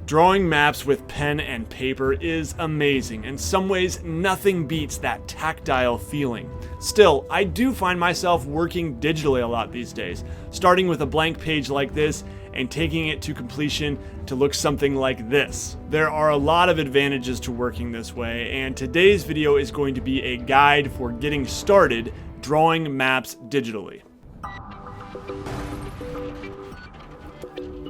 Drawing maps with pen and paper is amazing. In some ways, nothing beats that tactile feeling. Still, I do find myself working digitally a lot these days, starting with a blank page like this and taking it to completion to look something like this. There are a lot of advantages to working this way, and today's video is going to be a guide for getting started drawing maps digitally.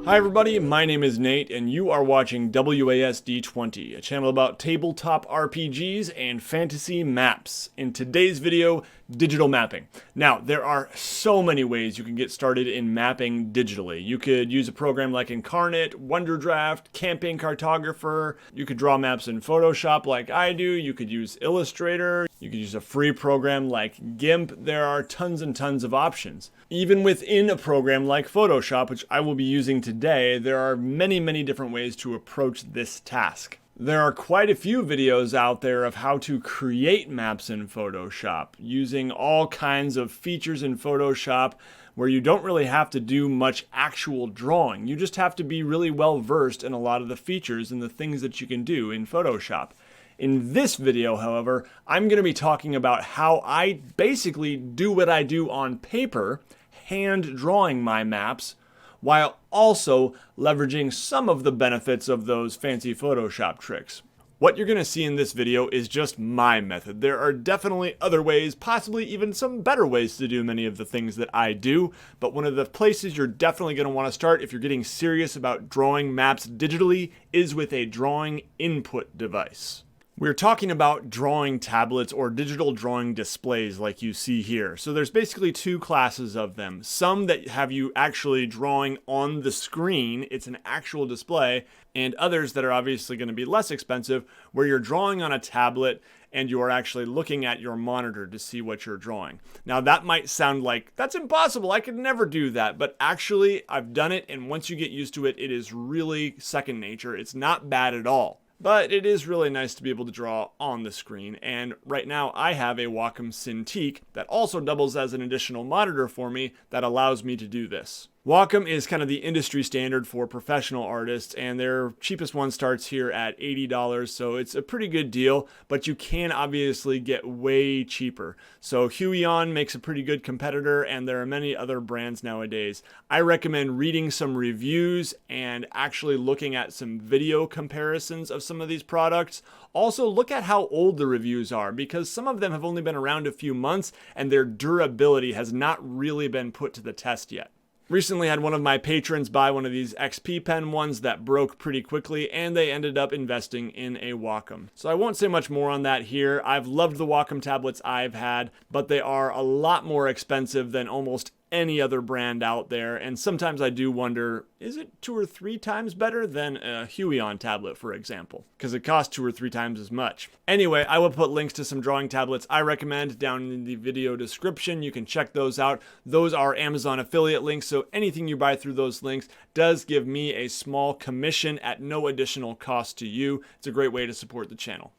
Hi everybody, my name is Nate and you are watching WASD20, a channel about tabletop RPGs and fantasy maps. In today's video, digital mapping. Now, there are so many ways you can get started in mapping digitally. You could use a program like Incarnate, Wonderdraft, Campaign Cartographer. You could draw maps in Photoshop like I do. You could use Illustrator. You could use a free program like Gimp. There are tons and tons of options. Even within a program like Photoshop, which I will be using today, there are many different ways to approach this task. There are quite a few videos out there of how to create maps in Photoshop, using all kinds of features in Photoshop where you don't really have to do much actual drawing. You just have to be really well versed in a lot of the features and the things that you can do in Photoshop. In this video, however, I'm going to be talking about how I basically do what I do on paper, hand drawing my maps, while also leveraging some of the benefits of those fancy Photoshop tricks. What you're going to see in this video is just my method. There are definitely other ways, possibly even some better ways to do many of the things that I do, but one of the places you're definitely going to want to start if you're getting serious about drawing maps digitally is with a drawing input device. We're talking about drawing tablets or digital drawing displays like you see here. So there's basically two classes of them. Some that have you actually drawing on the screen, it's an actual display, and others that are obviously going to be less expensive where you're drawing on a tablet and you are actually looking at your monitor to see what you're drawing. Now that might sound like, that's impossible, I could never do that, but actually I've done it, and once you get used to it, it is really second nature. It's not bad at all. But it is really nice to be able to draw on the screen, and right now I have a Wacom Cintiq that also doubles as an additional monitor for me that allows me to do this. Wacom is kind of the industry standard for professional artists, and their cheapest one starts here at $80, so it's a pretty good deal, but you can obviously get way cheaper. So Huion makes a pretty good competitor, and there are many other brands nowadays. I recommend reading some reviews and actually looking at some video comparisons of some of these products. Also, look at how old the reviews are, because some of them have only been around a few months, and their durability has not really been put to the test yet. Recently had one of my patrons buy one of these XP Pen ones that broke pretty quickly, and they ended up investing in a Wacom. So I won't say much more on that here. I've loved the Wacom tablets I've had, but they are a lot more expensive than almost any other brand out there, and sometimes I do wonder, is it 2 or 3 times better than a Huion tablet, for example? Because it costs 2 or 3 times as much. Anyway, I will put links to some drawing tablets I recommend down in the video description. You can check those out. Those are Amazon affiliate links, so anything you buy through those links does give me a small commission at no additional cost to you. It's a great way to support the channel.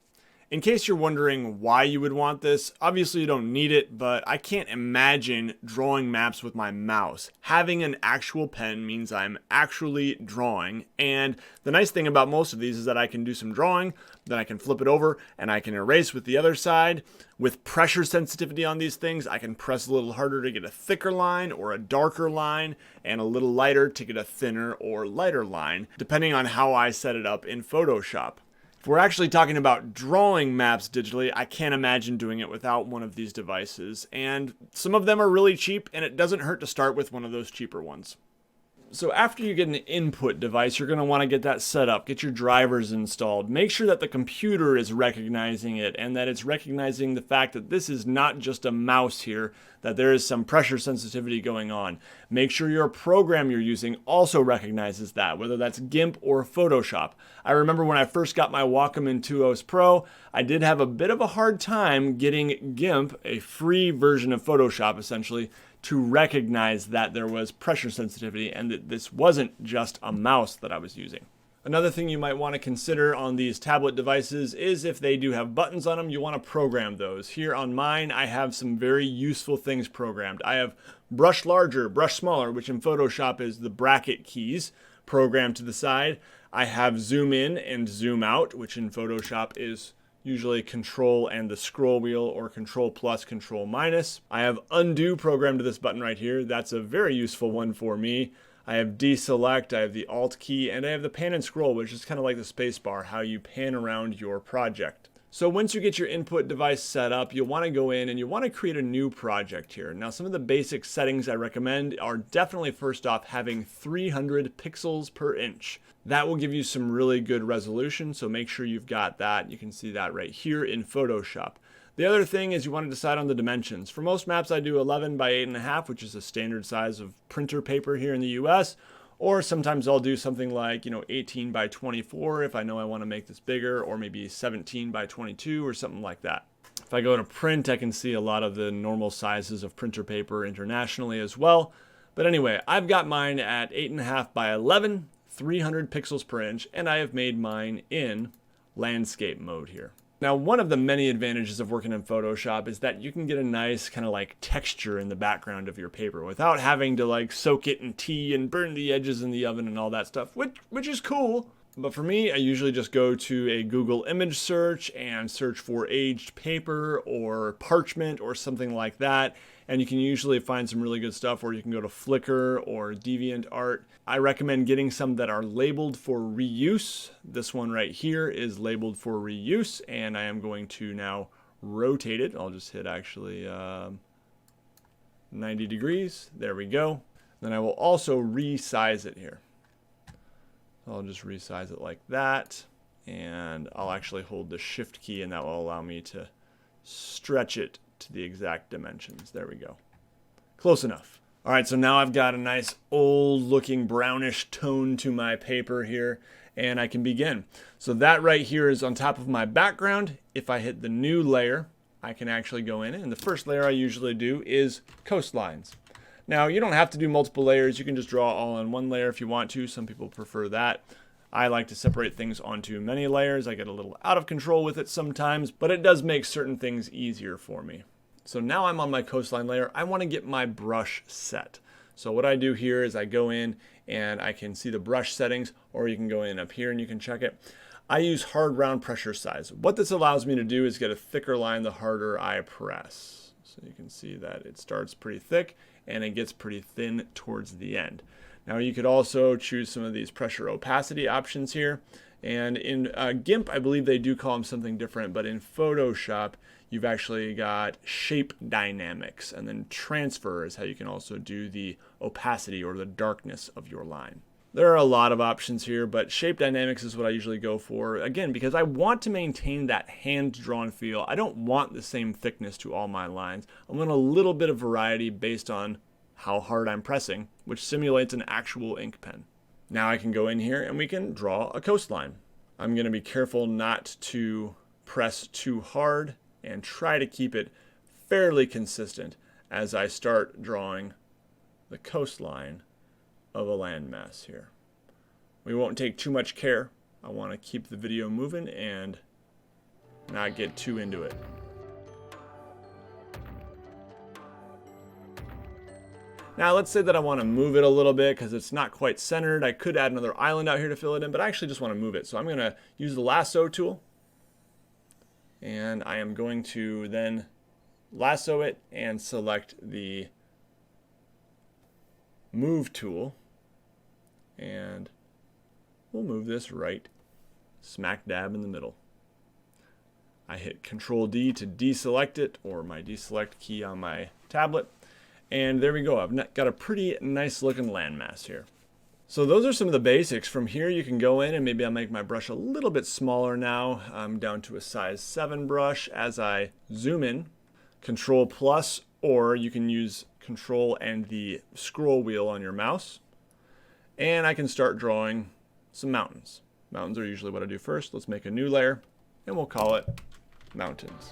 In case you're wondering why you would want this, obviously you don't need it, but I can't imagine drawing maps with my mouse. Having an actual pen means I'm actually drawing, and the nice thing about most of these is that I can do some drawing, then I can flip it over, and I can erase with the other side. With pressure sensitivity on these things, I can press a little harder to get a thicker line or a darker line, and a little lighter to get a thinner or lighter line, depending on how I set it up in Photoshop. If we're actually talking about drawing maps digitally, I can't imagine doing it without one of these devices, and some of them are really cheap, and it doesn't hurt to start with one of those cheaper ones. So after you get an input device, you're going to want to get that set up, get your drivers installed, make sure that the computer is recognizing it and that it's recognizing the fact that this is not just a mouse here, that there is some pressure sensitivity going on. Make sure your program you're using also recognizes that, whether that's Gimp or Photoshop. I remember when I first got my Wacom Intuos Pro, I did have a bit of a hard time getting Gimp, a free version of Photoshop essentially, to recognize that there was pressure sensitivity and that this wasn't just a mouse that I was using. Another thing you might want to consider on these tablet devices is if they do have buttons on them, you want to program those. Here on mine, I have some very useful things programmed. I have brush larger, brush smaller, which in Photoshop is the bracket keys programmed to the side. I have zoom in and zoom out, which in Photoshop is usually control and the scroll wheel, or control plus, control minus. I have undo programmed to this button right here. That's a very useful one for me. I have deselect, I have the alt key, and I have the pan and scroll, which is kind of like the space bar, how you pan around your project. So once you get your input device set up, you'll want to go in and you want to create a new project here. Now, some of the basic settings I recommend are definitely, first off, having 300 pixels per inch. That will give you some really good resolution, so make sure you've got that. You can see that right here in Photoshop. The other thing is you want to decide on the dimensions. For most maps, I do 11 by 8.5, which is a standard size of printer paper here in the US. Or sometimes I'll do something like, 18 by 24 if I know I want to make this bigger, or maybe 17 by 22 or something like that. If I go to print, I can see a lot of the normal sizes of printer paper internationally as well. But anyway, I've got mine at 8.5 by 11, 300 pixels per inch, and I have made mine in landscape mode here. Now, one of the many advantages of working in Photoshop is that you can get a nice kind of like texture in the background of your paper without having to like soak it in tea and burn the edges in the oven and all that stuff, which is cool. But for me, I usually just go to a Google image search and search for aged paper or parchment or something like that. And you can usually find some really good stuff, or you can go to Flickr or DeviantArt. I recommend getting some that are labeled for reuse. This one right here is labeled for reuse, and I am going to now rotate it. I'll just hit actually 90 degrees. There we go. Then I will also resize it here. I'll just resize it like that, and I'll actually hold the shift key, and that will allow me to stretch it to the exact dimensions. There we go. Close enough. All right, so now I've got a nice old looking brownish tone to my paper here, and I can begin. So that right here is on top of my background. If I hit the new layer, I can actually go in, and the first layer I usually do is coastlines. Now, you don't have to do multiple layers. You can just draw all on one layer if you want to. Some people prefer that. I like to separate things onto many layers. I get a little out of control with it sometimes, but it does make certain things easier for me. So now I'm on my coastline layer. I want to get my brush set. So what I do here is I go in and I can see the brush settings, or you can go in up here and you can check it. I use hard round pressure size. What this allows me to do is get a thicker line the harder I press. So you can see that it starts pretty thick and it gets pretty thin towards the end. Now you could also choose some of these pressure opacity options here. And in Gimp, I believe they do call them something different, but in Photoshop, you've actually got shape dynamics, and then transfer is how you can also do the opacity or the darkness of your line. There are a lot of options here, but shape dynamics is what I usually go for, again, because I want to maintain that hand-drawn feel. I don't want the same thickness to all my lines. I want a little bit of variety based on how hard I'm pressing, which simulates an actual ink pen. Now I can go in here and we can draw a coastline. I'm going to be careful not to press too hard and try to keep it fairly consistent as I start drawing the coastline of a landmass here. We won't take too much care. I want to keep the video moving and not get too into it. Now let's say that I want to move it a little bit because it's not quite centered. I could add another island out here to fill it in, but I actually just want to move it. So I'm going to use the lasso tool, and I am going to then lasso it and select the move tool, and we'll move this right smack dab in the middle. I hit Control D to deselect it, or my deselect key on my tablet. And there we go. I've got a pretty nice looking landmass here. So those are some of the basics. From here you can go in and maybe I'll make my brush a little bit smaller now. I'm down to a size 7 brush. As I zoom in, Control plus, or you can use Control and the scroll wheel on your mouse. And I can start drawing some mountains. Mountains are usually what I do first. Let's make a new layer and we'll call it mountains.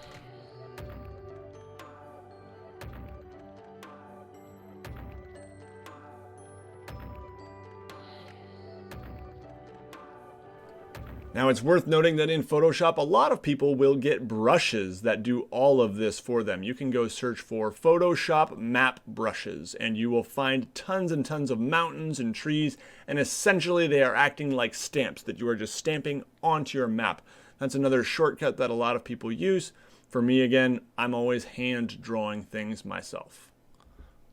Now it's worth noting that in Photoshop, a lot of people will get brushes that do all of this for them. You can go search for Photoshop map brushes and you will find tons and tons of mountains and trees, and essentially they are acting like stamps that you are just stamping onto your map. That's another shortcut that a lot of people use. For me, again, I'm always hand drawing things myself.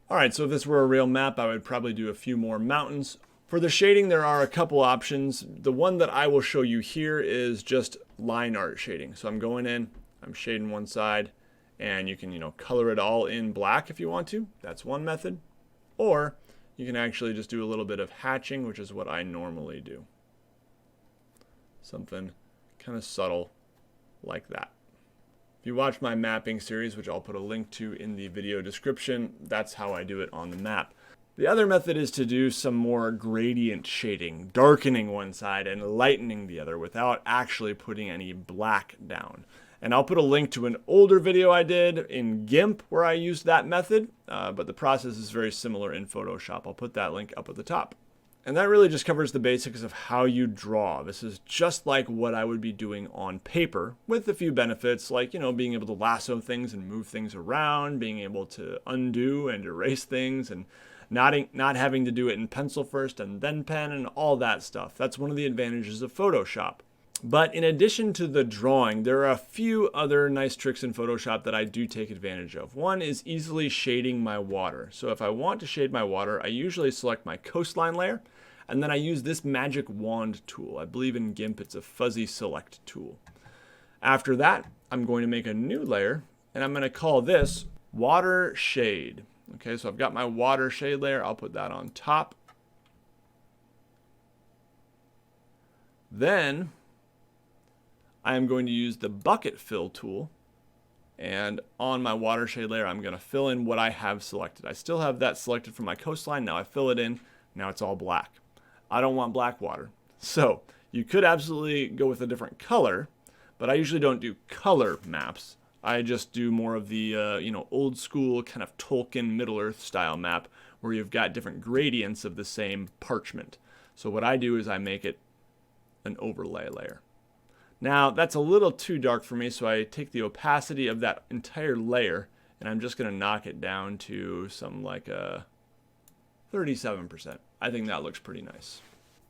Alright, so if this were a real map, I would probably do a few more mountains. For the shading, there are a couple options. The one that I will show you here is just line art shading. So I'm going in, I'm shading one side, and you can, color it all in black if you want to. That's one method. Or you can actually just do a little bit of hatching, which is what I normally do. Something kind of subtle like that. If you watch my mapping series, which I'll put a link to in the video description, that's how I do it on the map. The other method is to do some more gradient shading, darkening one side and lightening the other without actually putting any black down. And I'll put a link to an older video I did in Gimp where I used that method, but the process is very similar in Photoshop. I'll put that link up at the top. And that really just covers the basics of how you draw. This is just like what I would be doing on paper, with a few benefits like, being able to lasso things and move things around, being able to undo and erase things, and not having to do it in pencil first and then pen and all that stuff. That's one of the advantages of Photoshop. But in addition to the drawing, there are a few other nice tricks in Photoshop that I do take advantage of. One is easily shading my water. So if I want to shade my water, I usually select my coastline layer, and then I use this magic wand tool. I believe in Gimp it's a fuzzy select tool. After that, I'm going to make a new layer, and I'm going to call this water shade. Okay, so I've got my water shade layer. I'll put that on top. Then I am going to use the bucket fill tool, and on my water shade layer I'm going to fill in what I have selected. I still have that selected for my coastline. Now I fill it in. Now it's all black. I don't want black water. So you could absolutely go with a different color, but I usually don't do color maps. I just do more of the old school kind of Tolkien Middle-earth style map where you've got different gradients of the same parchment. So what I do is I make it an overlay layer. Now that's a little too dark for me, so I take the opacity of that entire layer and I'm just going to knock it down to something like a 37%. I think that looks pretty nice.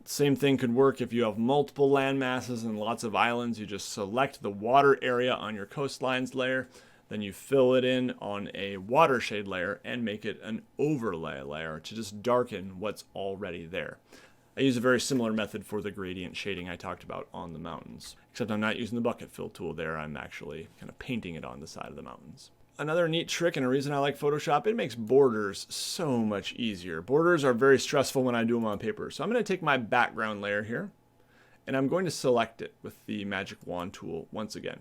Same thing could work if you have multiple land masses and lots of islands. You just select the water area on your coastlines layer, then you fill it in on a watershade layer and make it an overlay layer to just darken what's already there. I use a very similar method for the gradient shading I talked about on the mountains, except I'm not using the bucket fill tool there. I'm actually kind of painting it on the side of the mountains. Another neat trick and a reason I like Photoshop, it makes borders so much easier. Borders are very stressful when I do them on paper. So I'm going to take my background layer here and I'm going to select it with the magic wand tool once again.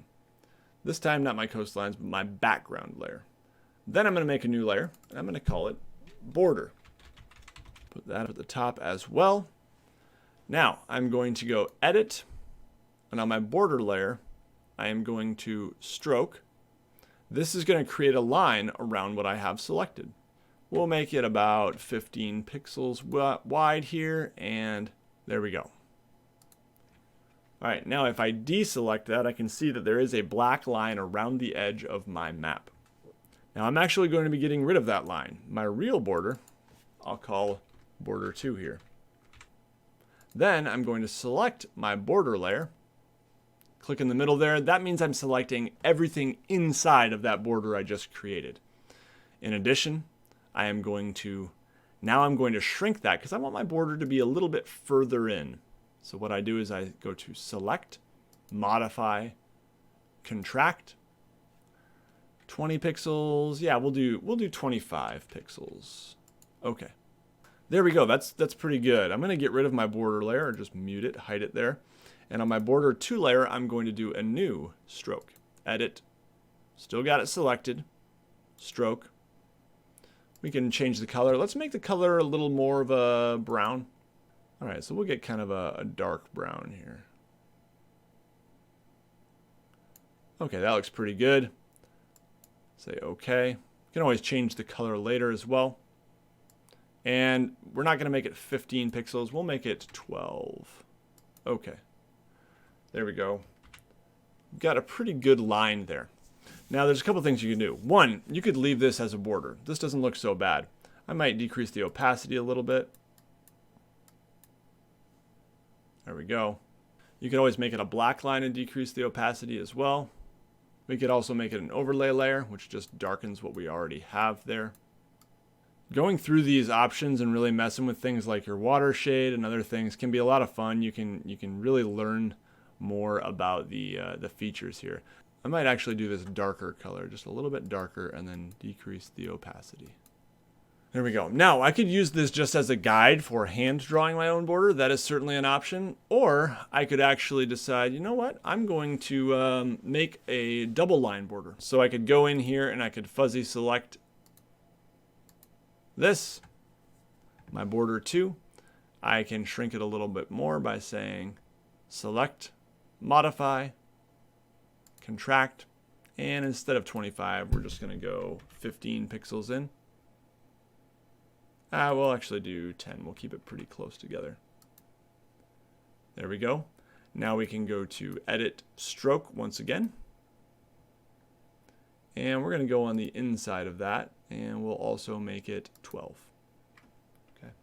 This time not my coastlines, but my background layer. Then I'm going to make a new layer and I'm going to call it border. Put that at the top as well. Now I'm going to go edit, and on my border layer I am going to stroke. This is going to create a line around what I have selected. We'll make it about 15 pixels wide here, and there we go. Alright, now if I deselect that, I can see that there is a black line around the edge of my map. Now I'm actually going to be getting rid of that line. My real border, I'll call border 2 here. Then I'm going to select my border layer. Click in the middle there. That means I'm selecting everything inside of that border I just created. In addition, I'm going to shrink that because I want my border to be a little bit further in. So what I do is I go to select, modify, contract, 20 pixels. Yeah, we'll do 25 pixels. Okay. There we go. That's pretty good. I'm going to get rid of my border layer or just mute it, hide it there. And on my border 2 layer, I'm going to do a new stroke. Edit. Still got it selected. Stroke. We can change the color. Let's make the color a little more of a brown. All right, so we'll get kind of a dark brown here. Okay, that looks pretty good. Say okay. You can always change the color later as well. And we're not going to make it 15 pixels. We'll make it 12. Okay. There we go. Got a pretty good line there. Now there's a couple things you can do. One, you could leave this as a border. This doesn't look so bad. I might decrease the opacity a little bit. There we go. You could always make it a black line and decrease the opacity as well. We could also make it an overlay layer, which just darkens what we already have there. Going through these options and really messing with things like your water shade and other things can be a lot of fun. You can really learn more about the features here. I might actually do this darker color, just a little bit darker, and then decrease the opacity. There we go. Now, I could use this just as a guide for hand drawing my own border. That is certainly an option. Or I could actually decide, you know what? I'm going to make a double line border. So I could go in here and I could fuzzy select this, my border 2. I can shrink it a little bit more by saying select, modify, contract, and instead of 25, we're just going to go 15 pixels in. We'll actually do 10. We'll keep it pretty close together. There we go. Now we can go to Edit Stroke once again. And we're going to go on the inside of that, and we'll also make it 12. Okay.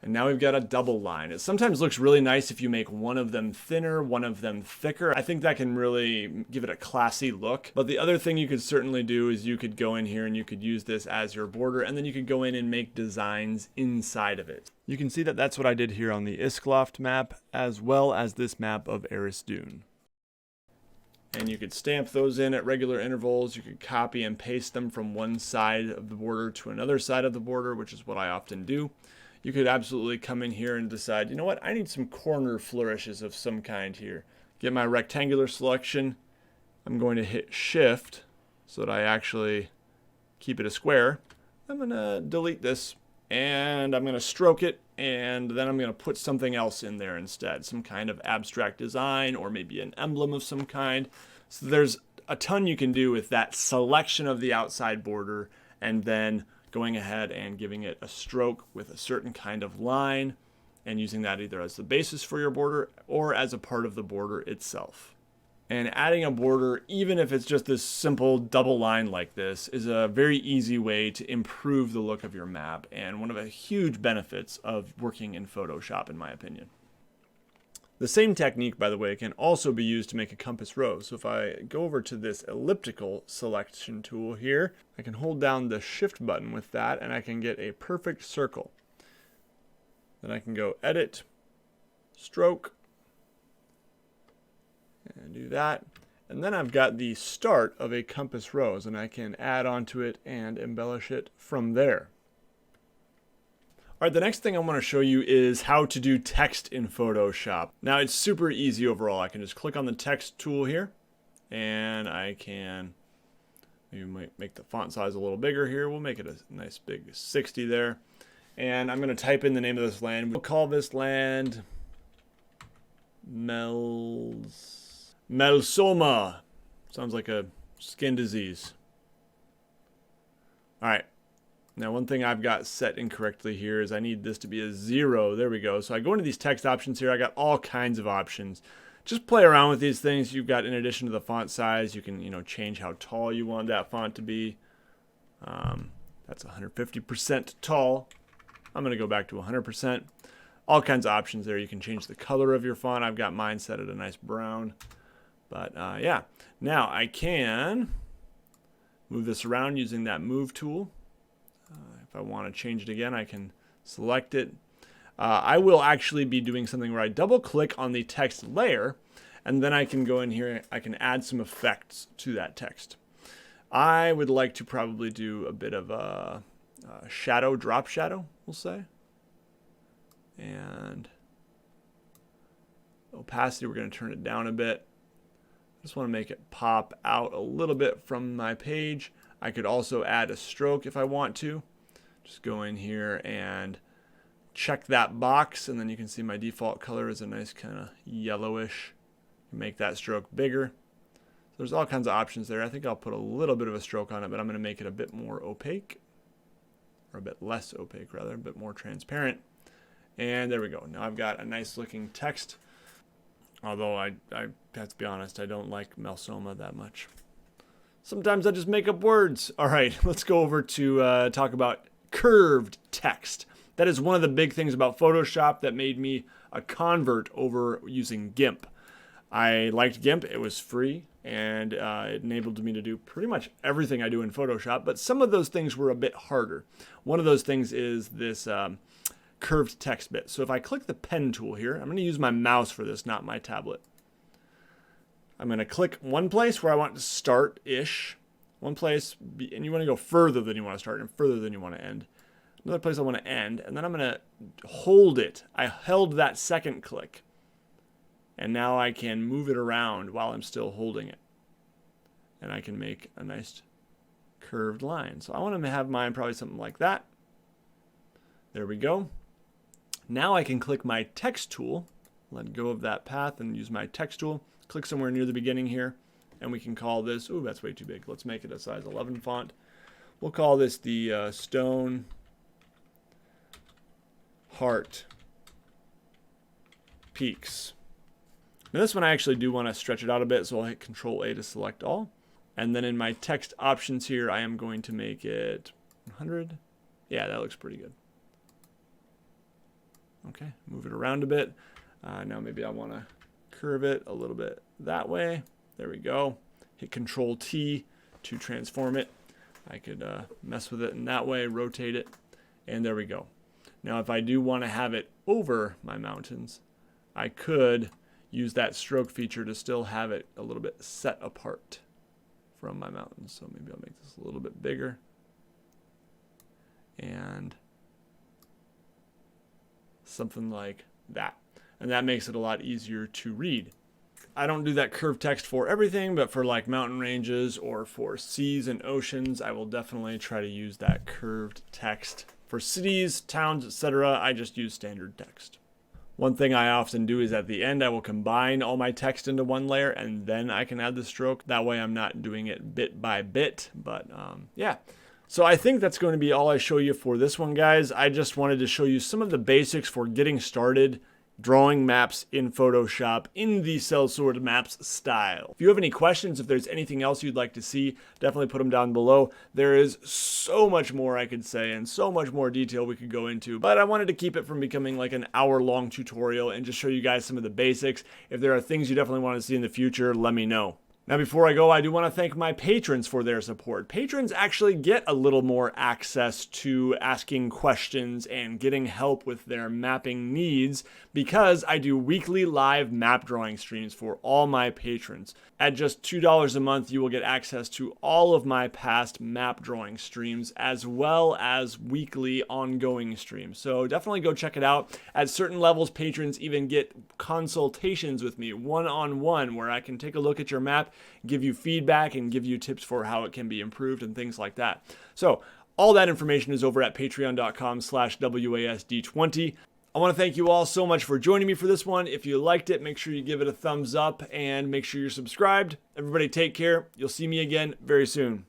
And now we've got a double line. It sometimes looks really nice if you make one of them thinner, one of them thicker. I think that can really give it a classy look. But the other thing you could certainly do is you could go in here and you could use this as your border, and then you could go in and make designs inside of it. You can see that that's what I did here on the Iskloft map, as well as this map of Eris Dune. And you could stamp those in at regular intervals. You could copy and paste them from one side of the border to another side of the border, which is what I often do. You could absolutely come in here and decide, you know what, I need some corner flourishes of some kind here. Get my rectangular selection. I'm going to hit Shift so that I actually keep it a square. I'm going to delete this, and I'm going to stroke it, and then I'm going to put something else in there instead, some kind of abstract design or maybe an emblem of some kind. So there's a ton you can do with that selection of the outside border, and then going ahead and giving it a stroke with a certain kind of line and using that either as the basis for your border or as a part of the border itself. And adding a border, even if it's just this simple double line like this, is a very easy way to improve the look of your map, and one of the huge benefits of working in Photoshop, in my opinion. The same technique, by the way, can also be used to make a compass rose. So if I go over to this elliptical selection tool here, I can hold down the Shift button with that, and I can get a perfect circle. Then I can go Edit, Stroke, and do that. And then I've got the start of a compass rose, and I can add onto it and embellish it from there. All right, the next thing I want to show you is how to do text in Photoshop. Now, it's super easy overall. I can just click on the text tool here, and I can maybe make the font size a little bigger here. We'll make it a nice big 60 there. And I'm going to type in the name of this land. We'll call this land Melsoma. Sounds like a skin disease. All right. Now, one thing I've got set incorrectly here is I need this to be a 0. There we go. So I go into these text options here. I got all kinds of options. Just play around with these things. You've got, in addition to the font size, you can, change how tall you want that font to be. That's 150% tall. I'm going to go back to 100%. All kinds of options there. You can change the color of your font. I've got mine set at a nice brown. But yeah, now I can move this around using that move tool. If I want to change it again, I can select it. I will actually be doing something where I double click on the text layer, and then I can go in here, I can add some effects to that text. I would like to probably do a bit of a shadow, drop shadow, we'll say. And opacity, we're going to turn it down a bit. I just want to make it pop out a little bit from my page. I could also add a stroke if I want to. Just go in here and check that box, and then you can see my default color is a nice kind of yellowish. Make that stroke bigger. So there's all kinds of options there. I think I'll put a little bit of a stroke on it, but I'm going to make it a bit more opaque, or a bit less opaque rather, a bit more transparent. And there we go. Now I've got a nice looking text. Although I have to be honest, I don't like Melsoma that much. Sometimes I just make up words. All right, let's go over to talk about curved text. That is one of the big things about Photoshop that made me a convert over using Gimp. I liked Gimp. It was free, and it enabled me to do pretty much everything I do in Photoshop, but some of those things were a bit harder. One of those things is this curved text bit. So if I click the pen tool here, I'm going to use my mouse for this, not my tablet. I'm going to click one place where I want to start-ish, one place, and you want to go further than you want to start and further than you want to end. Another place I want to end, and then I'm going to hold it. I held that second click, and now I can move it around while I'm still holding it. And I can make a nice curved line. So I want to have mine probably something like that. There we go. Now I can click my text tool, let go of that path and use my text tool. Click somewhere near the beginning here, and we can call this, ooh, that's way too big. Let's make it a size 11 font. We'll call this the Stone Heart Peaks. Now this one I actually do want to stretch it out a bit, so I'll hit Control A to select all. And then in my text options here, I am going to make it 100. Yeah, that looks pretty good. Okay, move it around a bit. Now maybe I want to curve it a little bit that way. There we go. Hit Control T to transform it. I could mess with it in that way, rotate it, and there we go. Now if I do want to have it over my mountains, I could use that stroke feature to still have it a little bit set apart from my mountains. So maybe I'll make this a little bit bigger. And something like that. And that makes it a lot easier to read. I don't do that curved text for everything, but for like mountain ranges or for seas and oceans, I will definitely try to use that curved text. For cities, towns, etc., I just use standard text. One thing I often do is at the end, I will combine all my text into one layer, and then I can add the stroke. That way I'm not doing it bit by bit, but yeah. So I think that's going to be all I show you for this one, guys. I just wanted to show you some of the basics for getting started drawing maps in Photoshop in the cell sorted maps style. If you have any questions, if there's anything else you'd like to see, definitely put them down below. There is so much more I could say and so much more detail we could go into, but I wanted to keep it from becoming like an hour-long tutorial and just show you guys some of the basics. If there are things you definitely want to see in the future, let me know. Now, before I go, I do want to thank my patrons for their support. Patrons actually get a little more access to asking questions and getting help with their mapping needs because I do weekly live map drawing streams for all my patrons. At just $2 a month, you will get access to all of my past map drawing streams as well as weekly ongoing streams. So definitely go check it out. At certain levels, patrons even get consultations with me one-on-one where I can take a look at your map, give you feedback, and give you tips for how it can be improved and things like that. So all that information is over at patreon.com/WASD20. I want to thank you all so much for joining me for this one. If you liked it, make sure you give it a thumbs up and make sure you're subscribed. Everybody take care. You'll see me again very soon.